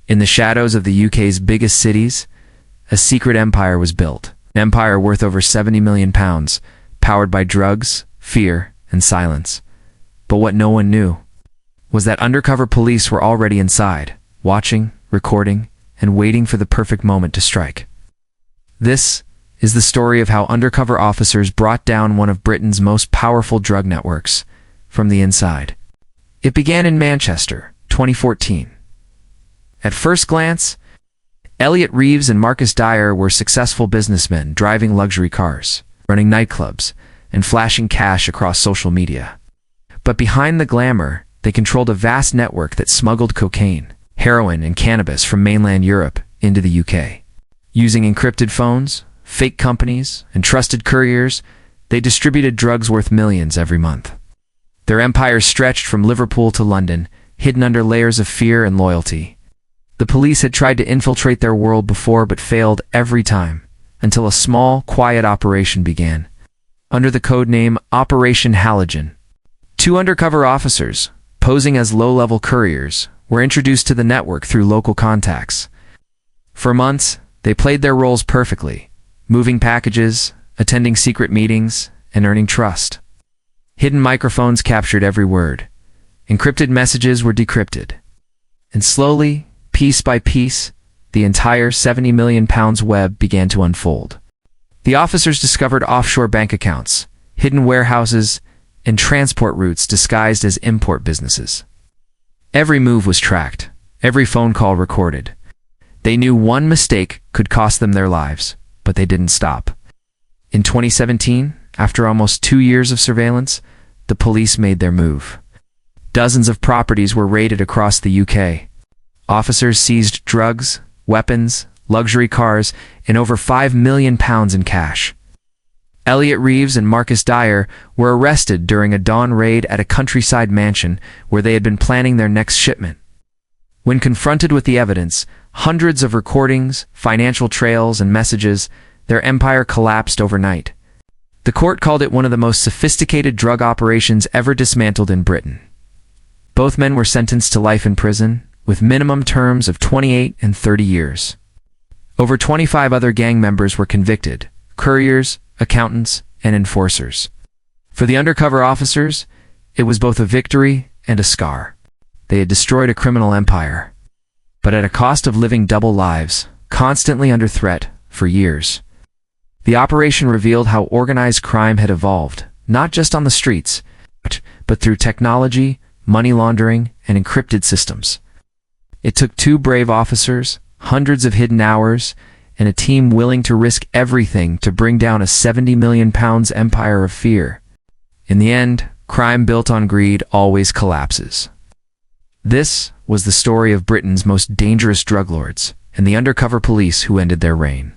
In the shadows of the UK's biggest cities, a secret empire was built. An empire worth over £70 million, powered by drugs, fear, and silence. But what no one knew was that undercover police were already inside, watching, recording, and waiting for the perfect moment to strike. This is the story of how undercover officers brought down one of Britain's most powerful drug networks from the inside. It began in Manchester, 2014. At first glance, Elliot Reeves and Marcus Dyer were successful businessmen driving luxury cars, running nightclubs, and flashing cash across social media. But behind the glamour, they controlled a vast network that smuggled cocaine, heroin, and cannabis from mainland Europe into the UK. Using encrypted phones, fake companies, and trusted couriers, they distributed drugs worth millions every month. Their empire stretched from Liverpool to London, hidden under layers of fear and loyalty. The police had tried to infiltrate their world before but failed every time, until a small, quiet operation began. Under the codename Operation Halogen, 2 undercover officers, posing as low-level couriers, were introduced to the network through local contacts. For months, they played their roles perfectly, moving packages, attending secret meetings, and earning trust. Hidden microphones captured every word. Encrypted messages were decrypted. And slowly, piece by piece, the entire £70 million web began to unfold. The officers discovered offshore bank accounts, hidden warehouses, and transport routes disguised as import businesses. Every move was tracked, every phone call recorded. They knew one mistake could cost them their lives, but they didn't stop. In 2017, after almost 2 years of surveillance, the police made their move. Dozens of properties were raided across the UK. Officers seized drugs, weapons, luxury cars, and over £5 million in cash. Elliot Reeves and Marcus Dyer were arrested during a dawn raid at a countryside mansion where they had been planning their next shipment. When confronted with the evidence, hundreds of recordings, financial trails, and messages, their empire collapsed overnight. The court called it one of the most sophisticated drug operations ever dismantled in Britain. Both men were sentenced to life in prison, with minimum terms of 28 and 30 years. Over 25 other gang members were convicted: couriers, accountants, and enforcers. For the undercover officers, it was both a victory and a scar. They had destroyed a criminal empire, but at a cost of living double lives, constantly under threat, for years. The operation revealed how organized crime had evolved, not just on the streets, but through technology, money laundering, and encrypted systems. It took 2 brave officers, hundreds of hidden hours, and a team willing to risk everything to bring down a £70 million empire of fear. In the end, crime built on greed always collapses. This was the story of Britain's most dangerous drug lords and the undercover police who ended their reign.